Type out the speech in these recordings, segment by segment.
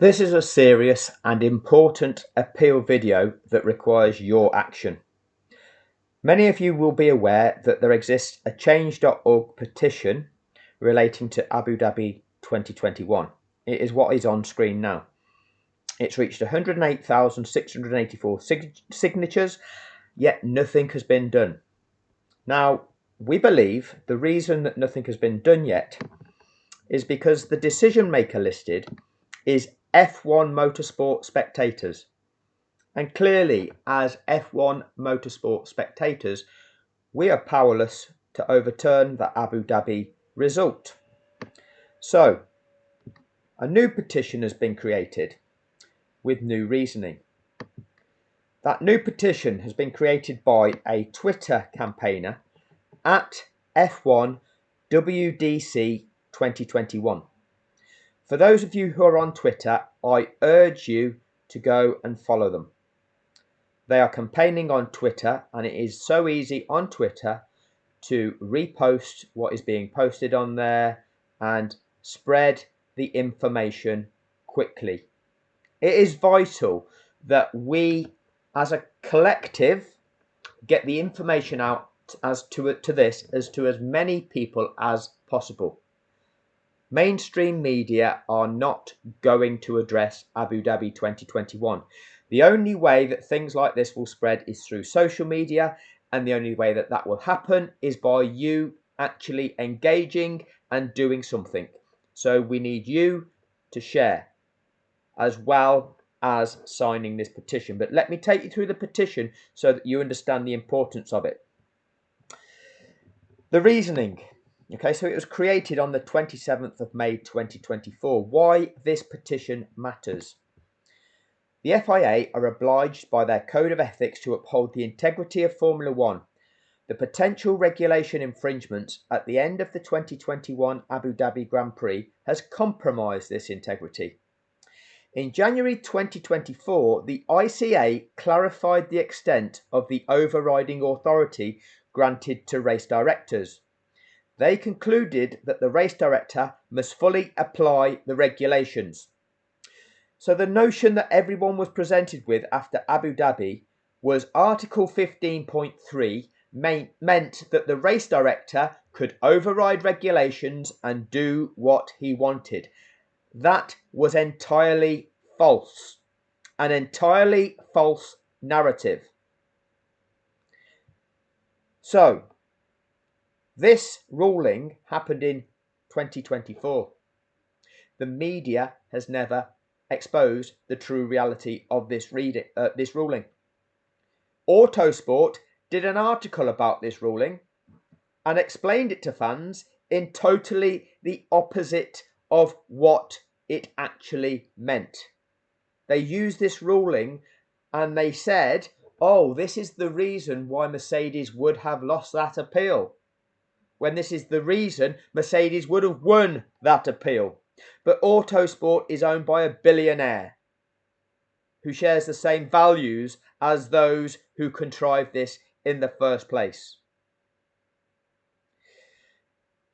This is a serious and important appeal video that requires your action. Many of you will be aware that there exists a change.org petition relating to Abu Dhabi 2021. It is what is on screen now. It's reached 108,684 signatures, yet nothing has been done. Now, we believe the reason that nothing has been done yet is because the decision maker listed is F1 motorsport spectators. And clearly, as F1 motorsport spectators, we are powerless to overturn the Abu Dhabi result. So, a new petition has been created with new reasoning. That new petition has been created by a Twitter campaigner at F1 WDC 2021. For those of you who are on Twitter, I urge you to go and follow them. They are campaigning on Twitter, and it is so easy on Twitter to repost what is being posted on there and spread the information quickly. It is vital that we as a collective get the information out as many people as possible. Mainstream media are not going to address Abu Dhabi 2021. The only way that things like this will spread is through social media, and the only way that that will happen is by you actually engaging and doing something. So we need you to share as well as signing this petition. But let me take you through the petition so that you understand the importance of it. The reasoning. Okay, so it was created on the 27th of May 2024. Why this petition matters. The FIA are obliged by their code of ethics to uphold the integrity of Formula One. The potential regulation infringement at the end of the 2021 Abu Dhabi Grand Prix has compromised this integrity. In January 2024, the ICA clarified the extent of the overriding authority granted to race directors. They concluded that the race director must fully apply the regulations. So the notion that everyone was presented with after Abu Dhabi was Article 15.3 meant that the race director could override regulations and do what he wanted. That was entirely false, an entirely false narrative. So, this ruling happened in 2024. The media has never exposed the true reality of this ruling. Autosport did an article about this ruling and explained it to fans in totally the opposite of what it actually meant. They used this ruling and they said, oh, this is the reason why Mercedes would have lost that appeal, when this is the reason Mercedes would have won that appeal. But Autosport is owned by a billionaire who shares the same values as those who contrived this in the first place.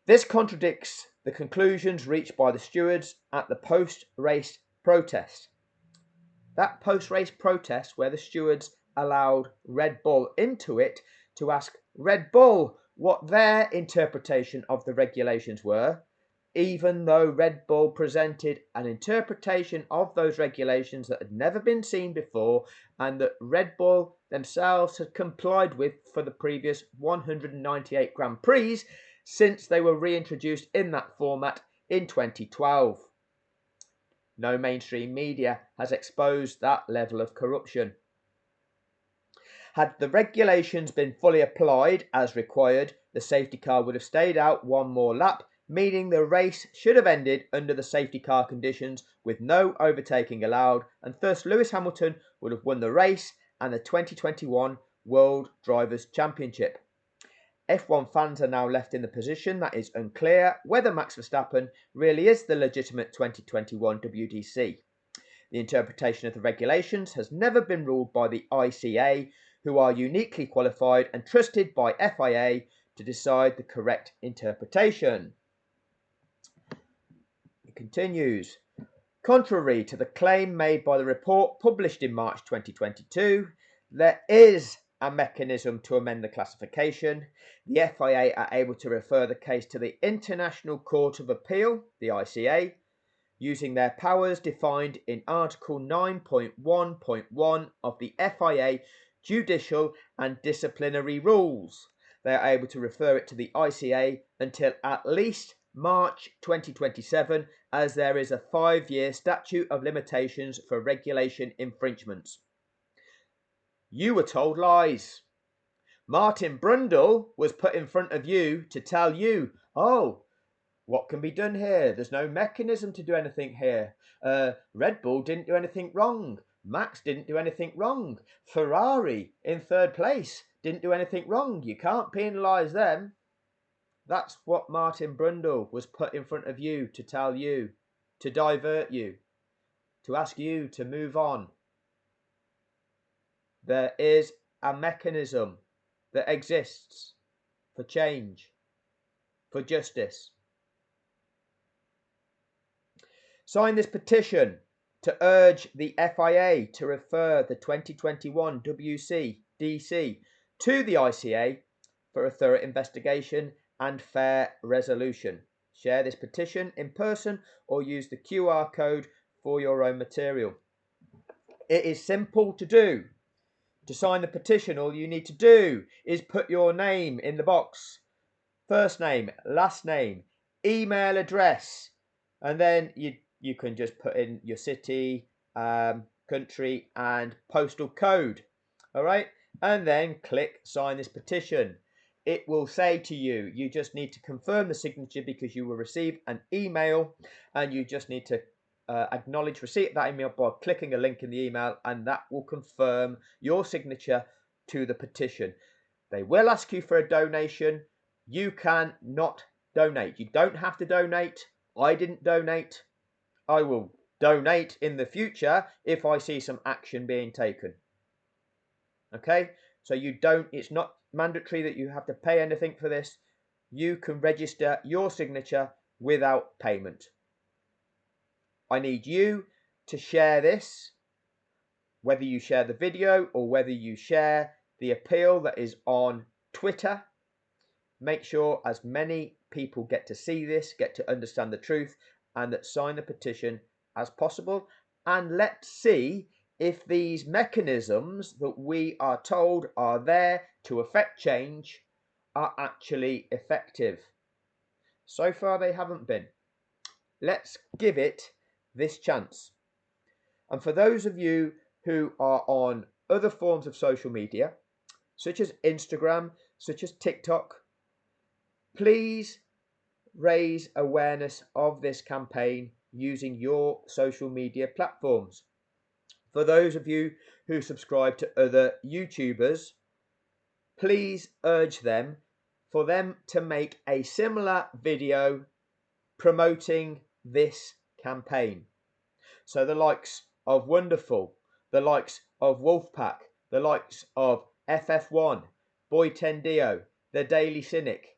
This contradicts the conclusions reached by the stewards at the post-race protest. That post-race protest where the stewards allowed Red Bull into it to ask Red Bull what their interpretation of the regulations were, even though Red Bull presented an interpretation of those regulations that had never been seen before and that Red Bull themselves had complied with for the previous 198 Grand Prix since they were reintroduced in that format in 2012. No mainstream media has exposed that level of corruption. Had the regulations been fully applied as required, the safety car would have stayed out one more lap, meaning the race should have ended under the safety car conditions with no overtaking allowed, and thus Lewis Hamilton would have won the race and the 2021 World Drivers' Championship. F1 fans are now left in the position that is unclear whether Max Verstappen really is the legitimate 2021 WDC. The interpretation of the regulations has never been ruled by the ICA, who are uniquely qualified and trusted by FIA to decide the correct interpretation. It continues. Contrary to the claim made by the report published in March 2022, there is a mechanism to amend the classification. The FIA are able to refer the case to the International Court of Appeal, the ICA, using their powers defined in Article 9.1.1 of the FIA Judicial and Disciplinary Rules. They are able to refer it to the ICA until at least March 2027, as there is a 5-year statute of limitations for regulation infringements. You were told lies. Martin Brundle was put in front of you to tell you, oh, what can be done here? There's no mechanism to do anything here. Red Bull didn't do anything wrong. Max didn't do anything wrong. Ferrari in 3rd place didn't do anything wrong. You can't penalise them. That's what Martin Brundle was put in front of you to tell you, to divert you, to ask you to move on. There is a mechanism that exists for change, for justice. Sign this petition to urge the FIA to refer the 2021 WCDC to the ICA for a thorough investigation and fair resolution. Share this petition in person or use the QR code for your own material. It is simple to do. To sign the petition, all you need to do is put your name in the box. First name, last name, email address, and then you can just put in your city, country, and postal code. All right, and then click sign this petition. It will say to you, you just need to confirm the signature because you will receive an email, and you just need to acknowledge receipt of that email by clicking a link in the email, and that will confirm your signature to the petition. They will ask you for a donation. You can not donate. You don't have to donate. I didn't donate. I will donate in the future if I see some action being taken. Okay, so it's not mandatory that you have to pay anything for this. You can register your signature without payment. I need you to share this, whether you share the video or whether you share the appeal that is on Twitter. Make sure as many people get to see this, get to understand the truth, and that sign the petition as possible. And let's see if these mechanisms that we are told are there to affect change are actually effective. So far they haven't been. Let's give it this chance. And for those of you who are on other forms of social media, such as Instagram, such as TikTok, please raise awareness of this campaign using your social media platforms. For those of you who subscribe to other YouTubers, please urge them for them to make a similar video promoting this campaign. So the likes of Wonderful, the likes of Wolfpack, the likes of FF1, Boy Tendio, The Daily Cynic,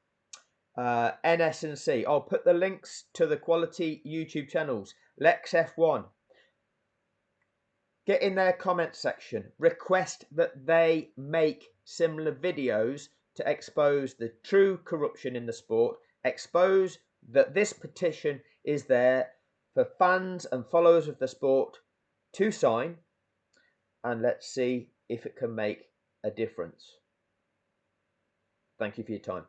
NS&C. I'll put the links to the quality YouTube channels. Lex F1. Get in their comment section. Request that they make similar videos to expose the true corruption in the sport. Expose that this petition is there for fans and followers of the sport to sign. And let's see if it can make a difference. Thank you for your time.